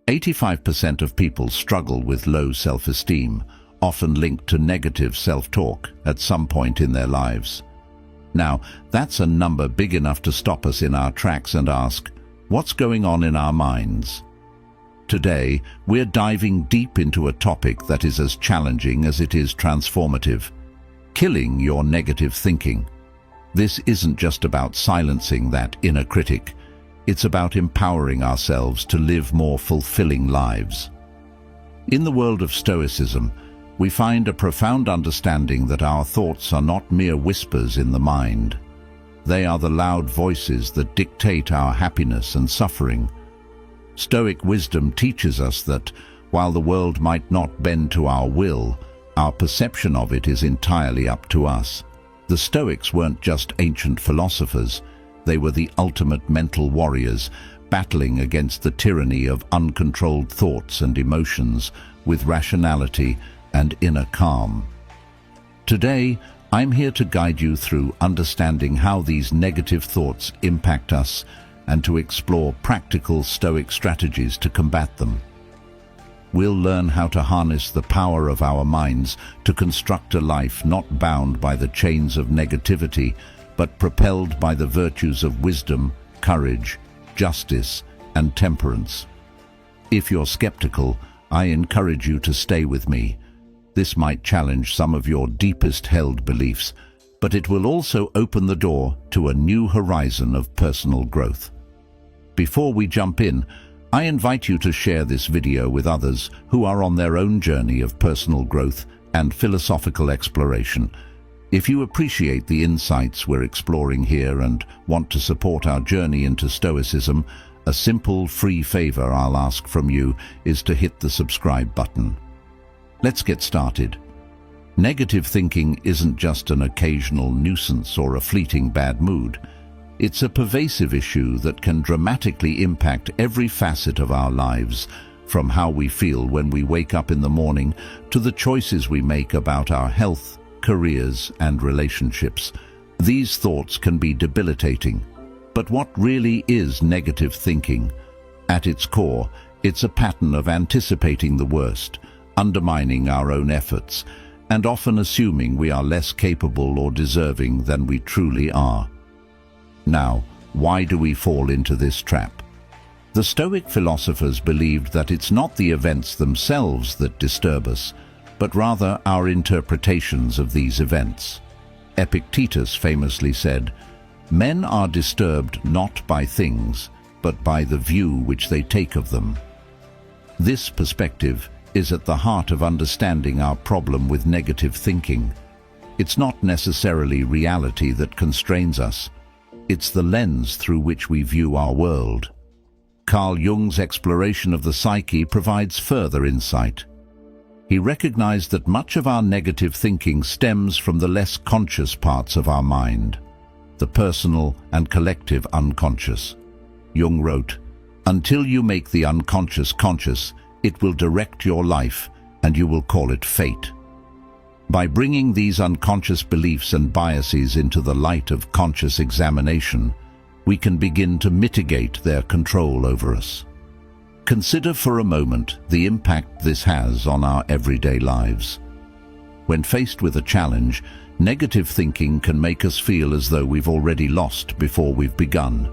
85% of people struggle with low self-esteem, often linked to negative self-talk at some point in their lives. Now, that's a number big enough to stop us in our tracks and ask, what's going on in our minds? Today, we're diving deep into a topic that is as challenging as it is transformative: killing your negative thinking. This isn't just about silencing that inner critic. It's about empowering ourselves to live more fulfilling lives. In the world of Stoicism, we find a profound understanding that our thoughts are not mere whispers in the mind. They are the loud voices that dictate our happiness and suffering. Stoic wisdom teaches us that, while the world might not bend to our will, our perception of it is entirely up to us. The Stoics weren't just ancient philosophers. They were the ultimate mental warriors, battling against the tyranny of uncontrolled thoughts and emotions with rationality and inner calm. Today, I'm here to guide you through understanding how these negative thoughts impact us and to explore practical Stoic strategies to combat them. We'll learn how to harness the power of our minds to construct a life not bound by the chains of negativity, but propelled by the virtues of wisdom, courage, justice, and temperance. If you're skeptical, I encourage you to stay with me. This might challenge some of your deepest held beliefs, but it will also open the door to a new horizon of personal growth. Before we jump in, I invite you to share this video with others who are on their own journey of personal growth and philosophical exploration. If you appreciate the insights we're exploring here and want to support our journey into Stoicism, a simple, free favor I'll ask from you is to hit the subscribe button. Let's get started. Negative thinking isn't just an occasional nuisance or a fleeting bad mood. It's a pervasive issue that can dramatically impact every facet of our lives, from how we feel when we wake up in the morning to the choices we make about our health, careers, and relationships. These thoughts can be debilitating. But what really is negative thinking? At its core, it's a pattern of anticipating the worst, undermining our own efforts, and often assuming we are less capable or deserving than we truly are. Now, why do we fall into this trap? The Stoic philosophers believed that it's not the events themselves that disturb us, but rather our interpretations of these events. Epictetus famously said, "Men are disturbed not by things, but by the view which they take of them." This perspective is at the heart of understanding our problem with negative thinking. It's not necessarily reality that constrains us. It's the lens through which we view our world. Carl Jung's exploration of the psyche provides further insight. He recognized that much of our negative thinking stems from the less conscious parts of our mind, the personal and collective unconscious. Jung wrote, "Until you make the unconscious conscious, it will direct your life, and you will call it fate." By bringing these unconscious beliefs and biases into the light of conscious examination, we can begin to mitigate their control over us. Consider for a moment the impact this has on our everyday lives. When faced with a challenge, negative thinking can make us feel as though we've already lost before we've begun,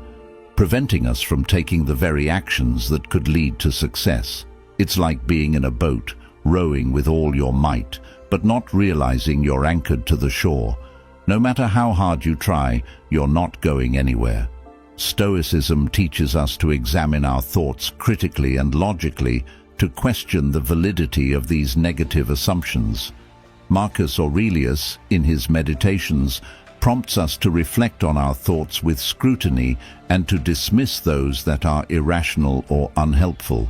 preventing us from taking the very actions that could lead to success. It's like being in a boat, rowing with all your might, but not realizing you're anchored to the shore. No matter how hard you try, you're not going anywhere. Stoicism teaches us to examine our thoughts critically and logically, to question the validity of these negative assumptions. Marcus Aurelius, in his Meditations, prompts us to reflect on our thoughts with scrutiny and to dismiss those that are irrational or unhelpful.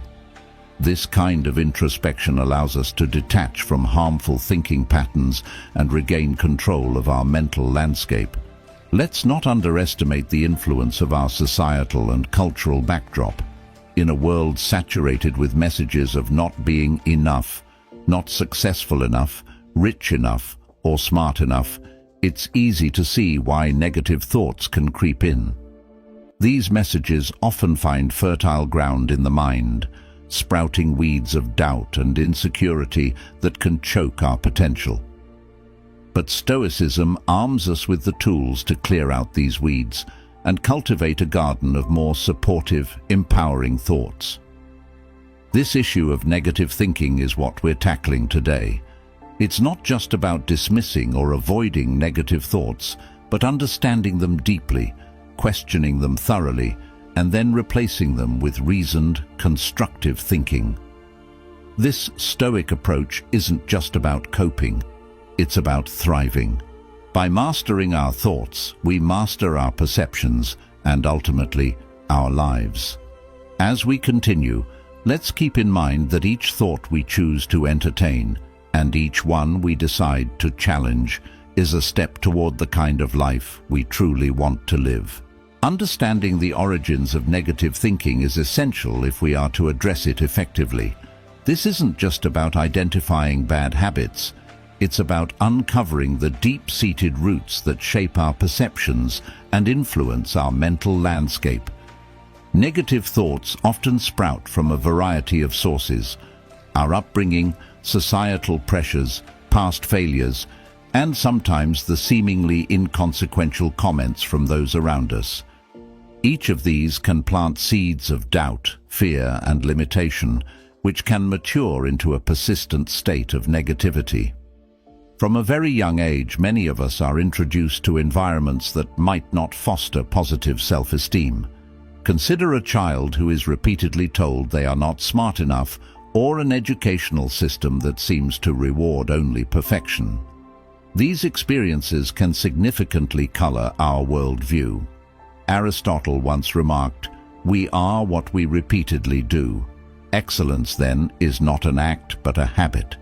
This kind of introspection allows us to detach from harmful thinking patterns and regain control of our mental landscape. Let's not underestimate the influence of our societal and cultural backdrop. In a world saturated with messages of not being enough, not successful enough, rich enough, or smart enough, it's easy to see why negative thoughts can creep in. These messages often find fertile ground in the mind, sprouting weeds of doubt and insecurity that can choke our potential. But Stoicism arms us with the tools to clear out these weeds and cultivate a garden of more supportive, empowering thoughts. This issue of negative thinking is what we're tackling today. It's not just about dismissing or avoiding negative thoughts, but understanding them deeply, questioning them thoroughly, and then replacing them with reasoned, constructive thinking. This Stoic approach isn't just about coping, it's about thriving. By mastering our thoughts, we master our perceptions and ultimately our lives. As we continue, let's keep in mind that each thought we choose to entertain and each one we decide to challenge is a step toward the kind of life we truly want to live. Understanding the origins of negative thinking is essential if we are to address it effectively. This isn't just about identifying bad habits. It's about uncovering the deep-seated roots that shape our perceptions and influence our mental landscape. Negative thoughts often sprout from a variety of sources: our upbringing, societal pressures, past failures, and sometimes the seemingly inconsequential comments from those around us. Each of these can plant seeds of doubt, fear, and limitation, which can mature into a persistent state of negativity. From a very young age, many of us are introduced to environments that might not foster positive self-esteem. Consider a child who is repeatedly told they are not smart enough, or an educational system that seems to reward only perfection. These experiences can significantly color our worldview. Aristotle once remarked, "We are what we repeatedly do." Excellence, then, is not an act but a habit.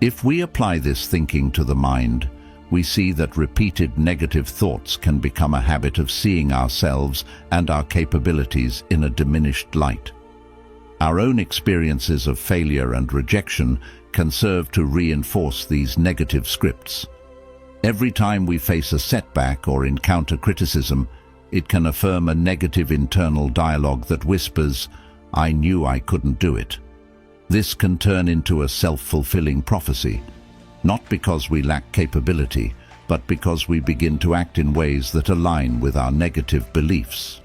If we apply this thinking to the mind, we see that repeated negative thoughts can become a habit of seeing ourselves and our capabilities in a diminished light. Our own experiences of failure and rejection can serve to reinforce these negative scripts. Every time we face a setback or encounter criticism, it can affirm a negative internal dialogue that whispers, "I knew I couldn't do it." This can turn into a self-fulfilling prophecy, not because we lack capability, but because we begin to act in ways that align with our negative beliefs.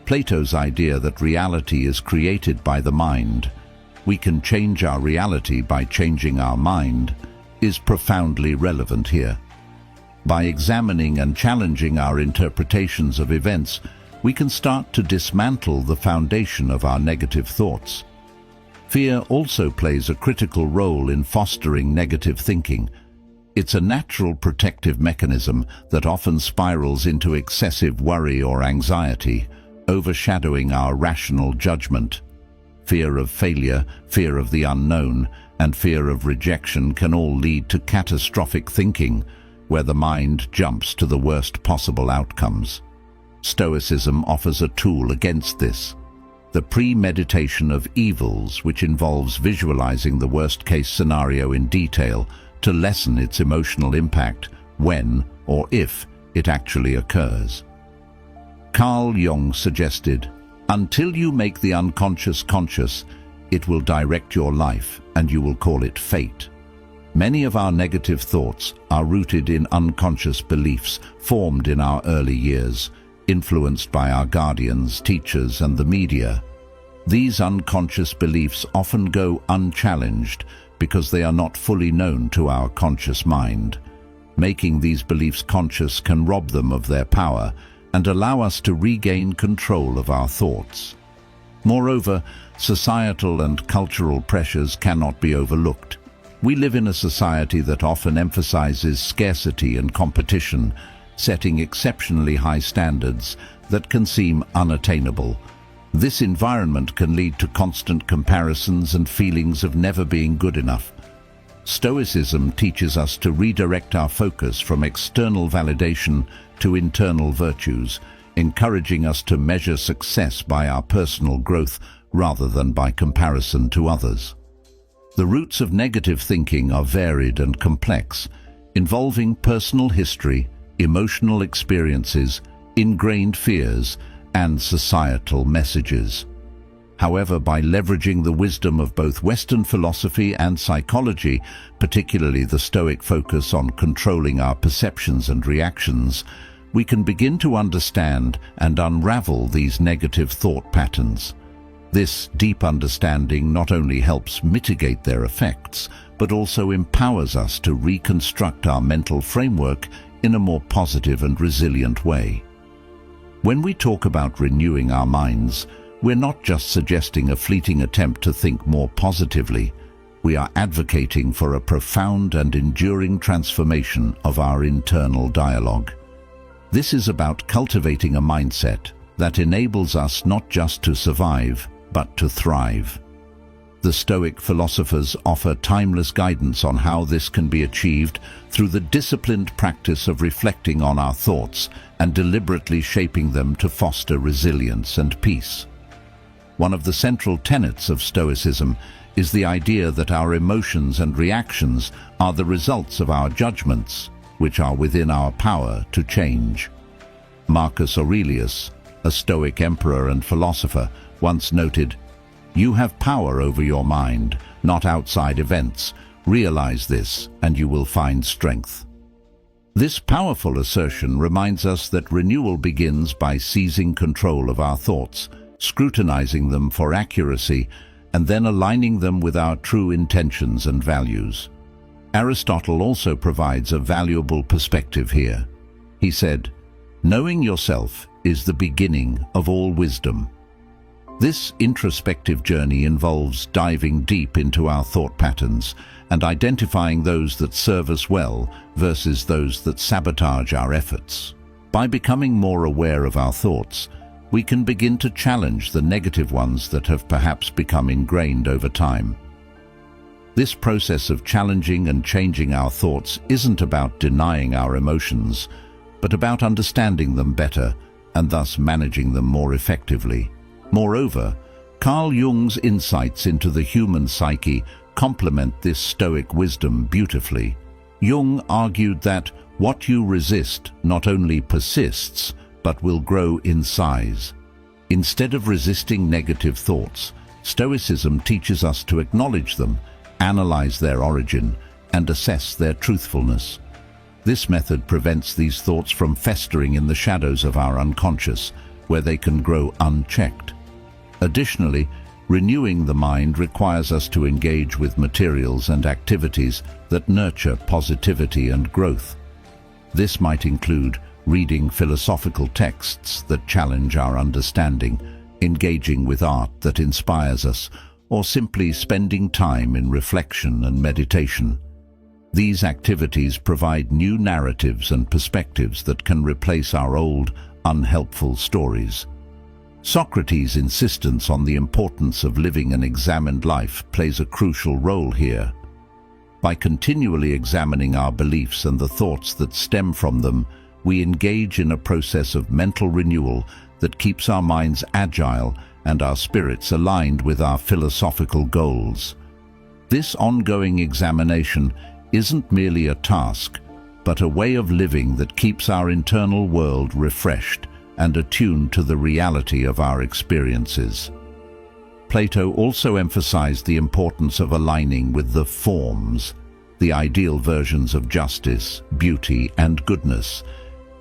Plato's idea that reality is created by the mind, we can change our reality by changing our mind, is profoundly relevant here. By examining and challenging our interpretations of events, we can start to dismantle the foundation of our negative thoughts. Fear also plays a critical role in fostering negative thinking. It's a natural protective mechanism that often spirals into excessive worry or anxiety, overshadowing our rational judgment. Fear of failure, fear of the unknown, and fear of rejection can all lead to catastrophic thinking, where the mind jumps to the worst possible outcomes. Stoicism offers a tool against this: the premeditation of evils, which involves visualizing the worst-case scenario in detail to lessen its emotional impact when or if it actually occurs. Carl Jung suggested, "Until you make the unconscious conscious, it will direct your life and you will call it fate." Many of our negative thoughts are rooted in unconscious beliefs formed in our early years, influenced by our guardians, teachers, and the media. These unconscious beliefs often go unchallenged because they are not fully known to our conscious mind. Making these beliefs conscious can rob them of their power and allow us to regain control of our thoughts. Moreover, societal and cultural pressures cannot be overlooked. We live in a society that often emphasizes scarcity and competition, setting exceptionally high standards that can seem unattainable. This environment can lead to constant comparisons and feelings of never being good enough. Stoicism teaches us to redirect our focus from external validation to internal virtues, encouraging us to measure success by our personal growth rather than by comparison to others. The roots of negative thinking are varied and complex, involving personal history, emotional experiences, ingrained fears, and societal messages. However, by leveraging the wisdom of both Western philosophy and psychology, particularly the Stoic focus on controlling our perceptions and reactions, we can begin to understand and unravel these negative thought patterns. This deep understanding not only helps mitigate their effects, but also empowers us to reconstruct our mental framework in a more positive and resilient way. When we talk about renewing our minds, we're not just suggesting a fleeting attempt to think more positively. We are advocating for a profound and enduring transformation of our internal dialogue. This is about cultivating a mindset that enables us not just to survive, but to thrive. The Stoic philosophers offer timeless guidance on how this can be achieved through the disciplined practice of reflecting on our thoughts and deliberately shaping them to foster resilience and peace. One of the central tenets of Stoicism is the idea that our emotions and reactions are the results of our judgments, which are within our power to change. Marcus Aurelius, a Stoic emperor and philosopher, once noted, "You have power over your mind, not outside events. Realize this, and you will find strength." This powerful assertion reminds us that renewal begins by seizing control of our thoughts, scrutinizing them for accuracy, and then aligning them with our true intentions and values. Aristotle also provides a valuable perspective here. He said, "Knowing yourself is the beginning of all wisdom." This introspective journey involves diving deep into our thought patterns and identifying those that serve us well versus those that sabotage our efforts. By becoming more aware of our thoughts, we can begin to challenge the negative ones that have perhaps become ingrained over time. This process of challenging and changing our thoughts isn't about denying our emotions, but about understanding them better and thus managing them more effectively. Moreover, Carl Jung's insights into the human psyche complement this Stoic wisdom beautifully. Jung argued that what you resist not only persists, but will grow in size. Instead of resisting negative thoughts, Stoicism teaches us to acknowledge them, analyze their origin, and assess their truthfulness. This method prevents these thoughts from festering in the shadows of our unconscious, where they can grow unchecked. Additionally, renewing the mind requires us to engage with materials and activities that nurture positivity and growth. This might include reading philosophical texts that challenge our understanding, engaging with art that inspires us, or simply spending time in reflection and meditation. These activities provide new narratives and perspectives that can replace our old, unhelpful stories. Socrates' insistence on the importance of living an examined life plays a crucial role here. By continually examining our beliefs and the thoughts that stem from them, we engage in a process of mental renewal that keeps our minds agile and our spirits aligned with our philosophical goals. This ongoing examination isn't merely a task, but a way of living that keeps our internal world refreshed and attuned to the reality of our experiences. Plato also emphasized the importance of aligning with the forms, the ideal versions of justice, beauty, and goodness.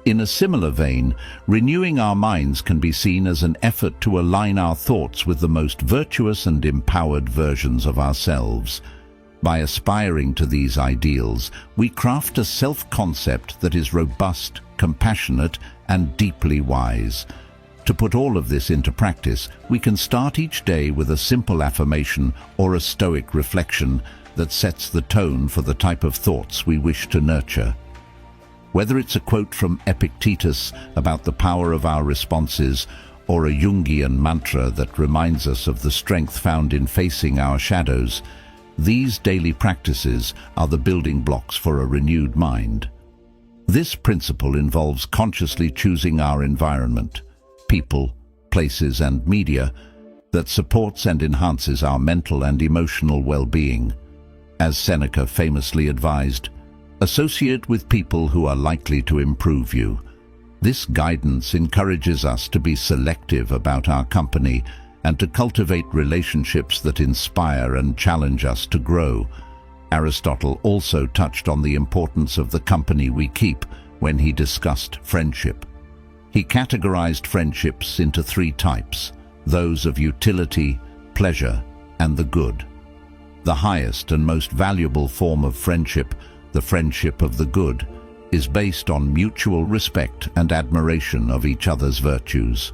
In a similar vein, renewing our minds can be seen as an effort to align our thoughts with the most virtuous and empowered versions of ourselves. By aspiring to these ideals, we craft a self-concept that is robust, compassionate, and deeply wise. To put all of this into practice, we can start each day with a simple affirmation or a Stoic reflection that sets the tone for the type of thoughts we wish to nurture. Whether it's a quote from Epictetus about the power of our responses, or a Jungian mantra that reminds us of the strength found in facing our shadows, these daily practices are the building blocks for a renewed mind. This principle involves consciously choosing our environment, people, places, and media that supports and enhances our mental and emotional well-being. As Seneca famously advised, associate with people who are likely to improve you. This guidance encourages us to be selective about our company and to cultivate relationships that inspire and challenge us to grow. Aristotle also touched on the importance of the company we keep when he discussed friendship. He categorized friendships into three types: those of utility, pleasure, and the good. The highest and most valuable form of friendship, the friendship of the good, is based on mutual respect and admiration of each other's virtues.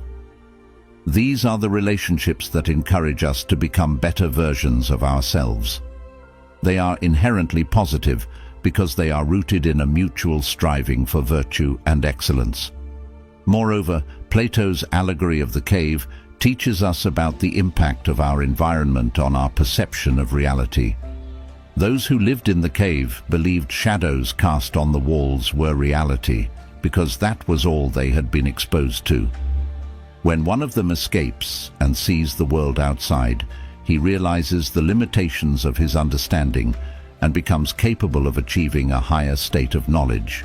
These are the relationships that encourage us to become better versions of ourselves. They are inherently positive because they are rooted in a mutual striving for virtue and excellence. Moreover, Plato's allegory of the cave teaches us about the impact of our environment on our perception of reality. Those who lived in the cave believed shadows cast on the walls were reality, because that was all they had been exposed to. When one of them escapes and sees the world outside, he realizes the limitations of his understanding and becomes capable of achieving a higher state of knowledge.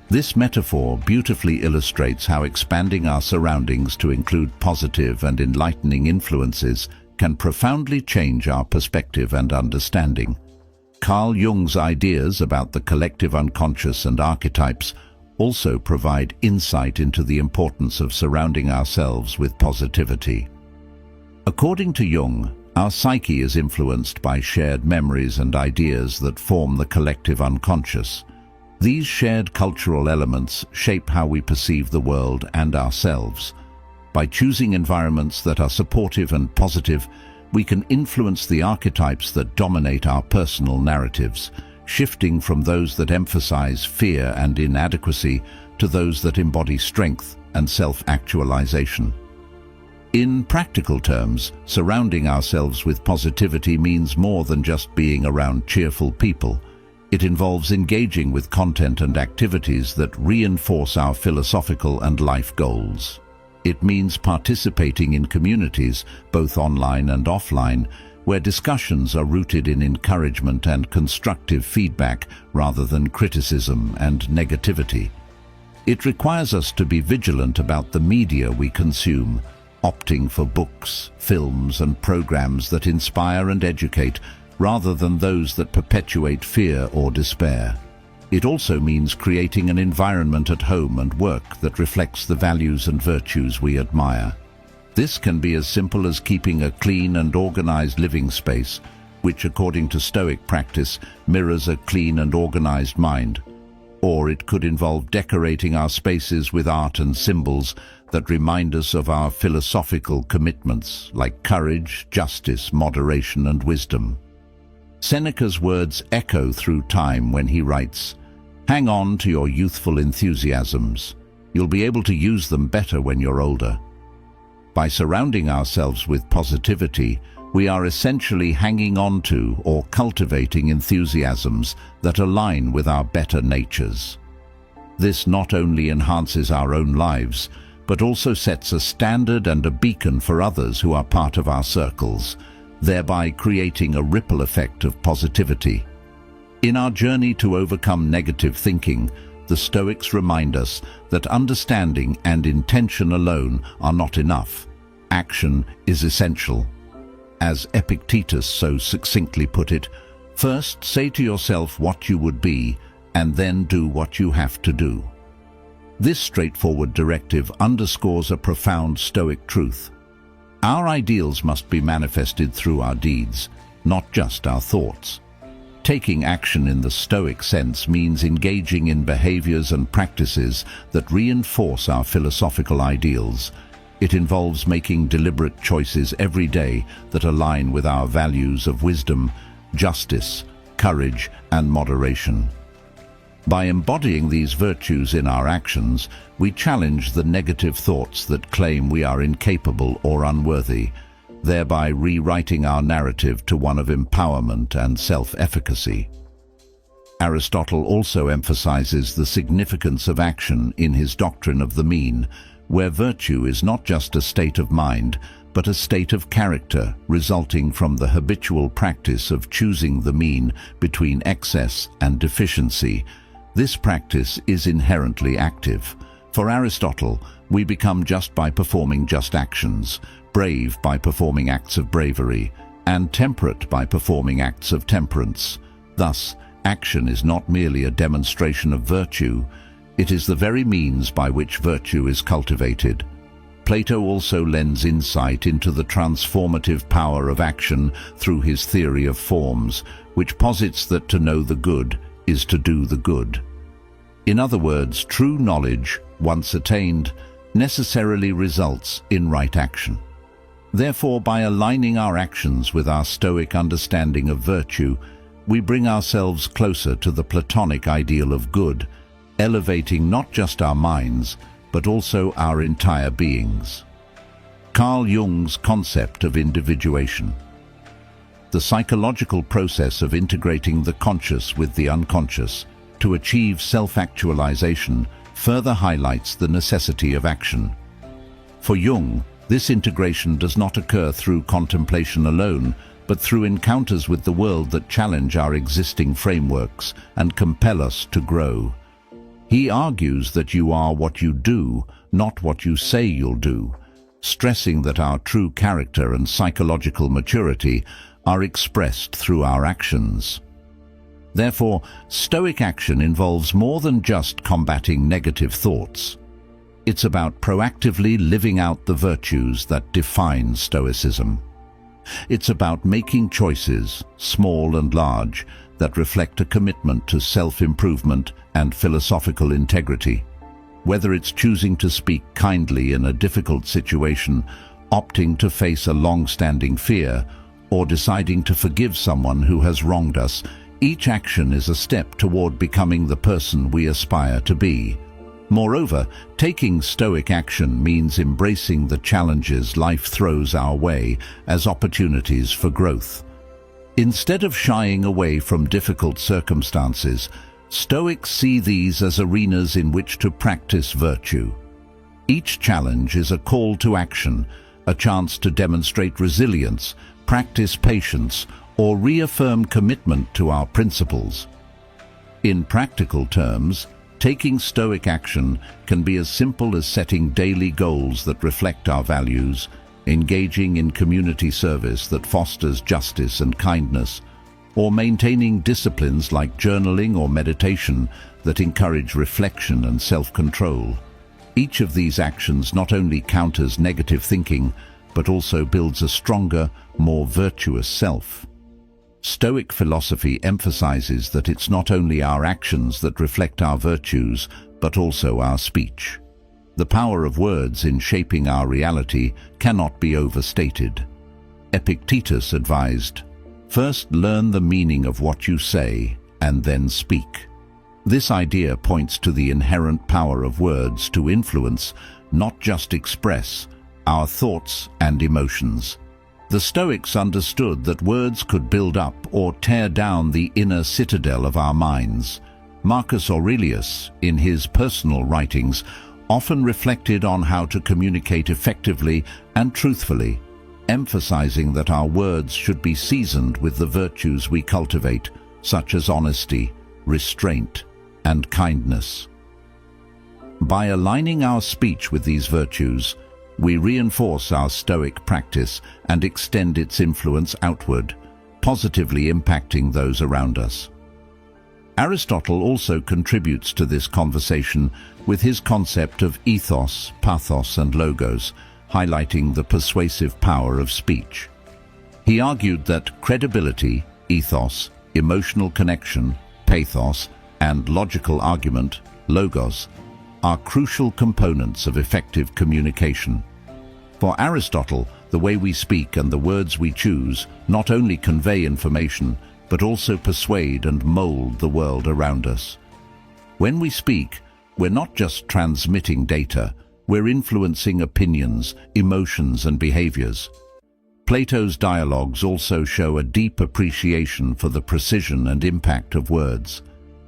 This metaphor beautifully illustrates how expanding our surroundings to include positive and enlightening influences can profoundly change our perspective and understanding. Carl Jung's ideas about the collective unconscious and archetypes also provide insight into the importance of surrounding ourselves with positivity. According to Jung, our psyche is influenced by shared memories and ideas that form the collective unconscious. These shared cultural elements shape how we perceive the world and ourselves. By choosing environments that are supportive and positive, we can influence the archetypes that dominate our personal narratives, shifting from those that emphasize fear and inadequacy to those that embody strength and self-actualization. In practical terms, surrounding ourselves with positivity means more than just being around cheerful people. It involves engaging with content and activities that reinforce our philosophical and life goals. It means participating in communities, both online and offline, where discussions are rooted in encouragement and constructive feedback rather than criticism and negativity. It requires us to be vigilant about the media we consume, opting for books, films, and programs that inspire and educate rather than those that perpetuate fear or despair. It also means creating an environment at home and work that reflects the values and virtues we admire. This can be as simple as keeping a clean and organized living space, which according to Stoic practice mirrors a clean and organized mind. Or it could involve decorating our spaces with art and symbols that remind us of our philosophical commitments, like courage, justice, moderation, and wisdom. Seneca's words echo through time when he writes, "Hang on to your youthful enthusiasms. You'll be able to use them better when you're older." By surrounding ourselves with positivity, we are essentially hanging on to or cultivating enthusiasms that align with our better natures. This not only enhances our own lives, but also sets a standard and a beacon for others who are part of our circles, thereby creating a ripple effect of positivity. In our journey to overcome negative thinking, the Stoics remind us that understanding and intention alone are not enough. Action is essential. As Epictetus so succinctly put it, first say to yourself what you would be, and then do what you have to do. This straightforward directive underscores a profound Stoic truth. Our ideals must be manifested through our deeds, not just our thoughts. Taking action in the Stoic sense means engaging in behaviors and practices that reinforce our philosophical ideals. It involves making deliberate choices every day that align with our values of wisdom, justice, courage, and moderation. By embodying these virtues in our actions, we challenge the negative thoughts that claim we are incapable or unworthy, thereby rewriting our narrative to one of empowerment and self-efficacy. Aristotle also emphasizes the significance of action in his doctrine of the mean, where virtue is not just a state of mind, but a state of character resulting from the habitual practice of choosing the mean between excess and deficiency. This practice is inherently active. For Aristotle, we become just by performing just actions, brave by performing acts of bravery, and temperate by performing acts of temperance. Thus, action is not merely a demonstration of virtue, it is the very means by which virtue is cultivated. Plato also lends insight into the transformative power of action through his theory of forms, which posits that to know the good is to do the good. In other words, true knowledge, once attained, necessarily results in right action. Therefore, by aligning our actions with our Stoic understanding of virtue, we bring ourselves closer to the Platonic ideal of good, elevating not just our minds, but also our entire beings. Carl Jung's concept of individuation. The psychological process of integrating the conscious with the unconscious to achieve self-actualization further highlights the necessity of action. For Jung, this integration does not occur through contemplation alone, but through encounters with the world that challenge our existing frameworks and compel us to grow. He argues that you are what you do, not what you say you'll do, stressing that our true character and psychological maturity are expressed through our actions. Therefore, Stoic action involves more than just combating negative thoughts. It's about proactively living out the virtues that define Stoicism. It's about making choices, small and large, that reflect a commitment to self-improvement and philosophical integrity. Whether it's choosing to speak kindly in a difficult situation, opting to face a long-standing fear, or deciding to forgive someone who has wronged us, each action is a step toward becoming the person we aspire to be. Moreover, taking Stoic action means embracing the challenges life throws our way as opportunities for growth. Instead of shying away from difficult circumstances, Stoics see these as arenas in which to practice virtue. Each challenge is a call to action, a chance to demonstrate resilience, practice patience, or reaffirm commitment to our principles. In practical terms, taking Stoic action can be as simple as setting daily goals that reflect our values, engaging in community service that fosters justice and kindness, or maintaining disciplines like journaling or meditation that encourage reflection and self-control. Each of these actions not only counters negative thinking, but also builds a stronger, more virtuous self. Stoic philosophy emphasizes that it's not only our actions that reflect our virtues, but also our speech. The power of words in shaping our reality cannot be overstated. Epictetus advised, "First learn the meaning of what you say, and then speak." This idea points to the inherent power of words to influence, not just express, our thoughts and emotions. The Stoics understood that words could build up or tear down the inner citadel of our minds. Marcus Aurelius, in his personal writings, often reflected on how to communicate effectively and truthfully, emphasizing that our words should be seasoned with the virtues we cultivate, such as honesty, restraint, and kindness. By aligning our speech with these virtues, we reinforce our Stoic practice and extend its influence outward, positively impacting those around us. Aristotle also contributes to this conversation with his concept of ethos, pathos, and logos, highlighting the persuasive power of speech. He argued that credibility, ethos, emotional connection, pathos, and logical argument, logos, are crucial components of effective communication. For Aristotle, the way we speak and the words we choose not only convey information, but also persuade and mold the world around us. When we speak, we're not just transmitting data, we're influencing opinions, emotions, and behaviors. Plato's dialogues also show a deep appreciation for the precision and impact of words.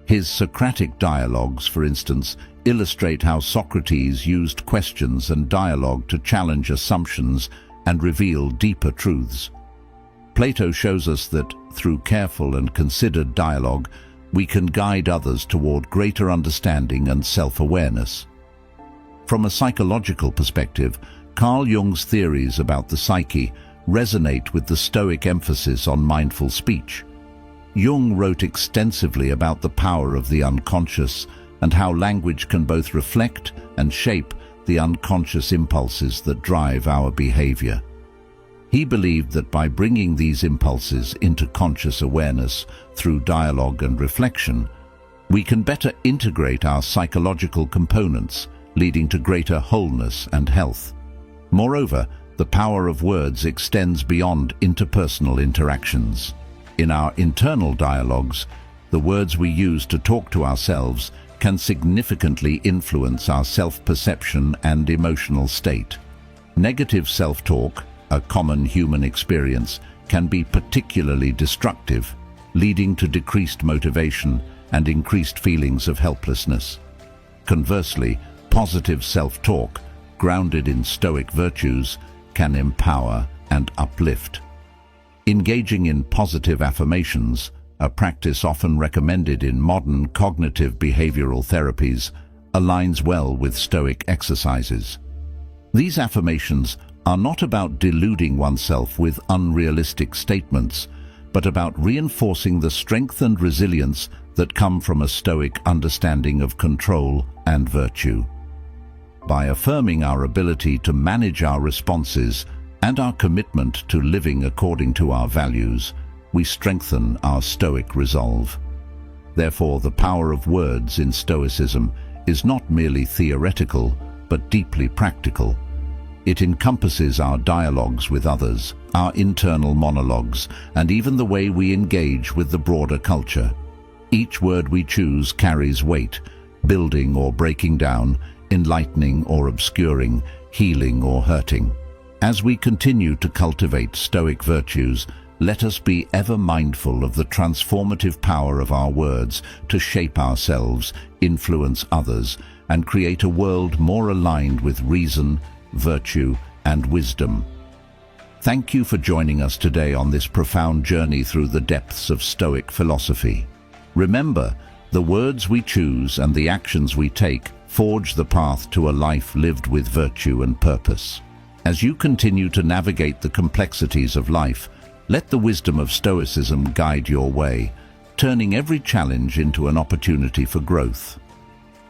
His Socratic dialogues, for instance, illustrate how Socrates used questions and dialogue to challenge assumptions and reveal deeper truths. Plato shows us that, through careful and considered dialogue, we can guide others toward greater understanding and self-awareness. From a psychological perspective, Carl Jung's theories about the psyche resonate with the Stoic emphasis on mindful speech. Jung wrote extensively about the power of the unconscious and how language can both reflect and shape the unconscious impulses that drive our behavior. He believed that by bringing these impulses into conscious awareness through dialogue and reflection, we can better integrate our psychological components, leading to greater wholeness and health. Moreover, the power of words extends beyond interpersonal interactions. In our internal dialogues, the words we use to talk to ourselves can significantly influence our self-perception and emotional state. Negative self-talk, a common human experience, can be particularly destructive, leading to decreased motivation and increased feelings of helplessness. Conversely, positive self-talk, grounded in Stoic virtues, can empower and uplift. Engaging in positive affirmations, a practice often recommended in modern cognitive behavioral therapies, aligns well with Stoic exercises. These affirmations are not about deluding oneself with unrealistic statements, but about reinforcing the strength and resilience that come from a Stoic understanding of control and virtue. By affirming our ability to manage our responses and our commitment to living according to our values, we strengthen our Stoic resolve. Therefore, the power of words in Stoicism is not merely theoretical, but deeply practical. It encompasses our dialogues with others, our internal monologues, and even the way we engage with the broader culture. Each word we choose carries weight, building or breaking down, enlightening or obscuring, healing or hurting. As we continue to cultivate Stoic virtues, let us be ever mindful of the transformative power of our words to shape ourselves, influence others, and create a world more aligned with reason, virtue, and wisdom. Thank you for joining us today on this profound journey through the depths of Stoic philosophy. Remember, the words we choose and the actions we take forge the path to a life lived with virtue and purpose. As you continue to navigate the complexities of life, let the wisdom of Stoicism guide your way, turning every challenge into an opportunity for growth.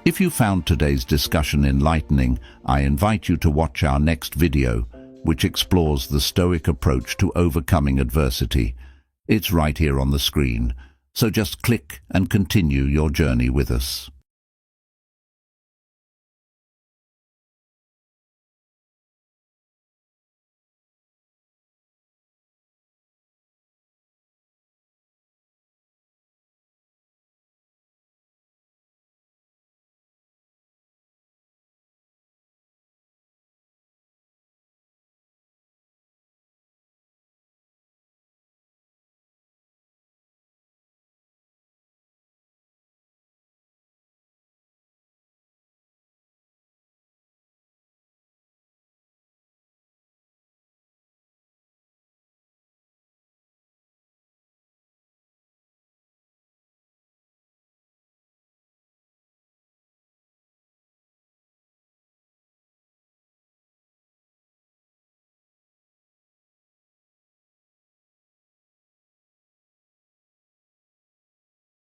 If you found today's discussion enlightening, I invite you to watch our next video, which explores the Stoic approach to overcoming adversity. It's right here on the screen, so just click and continue your journey with us.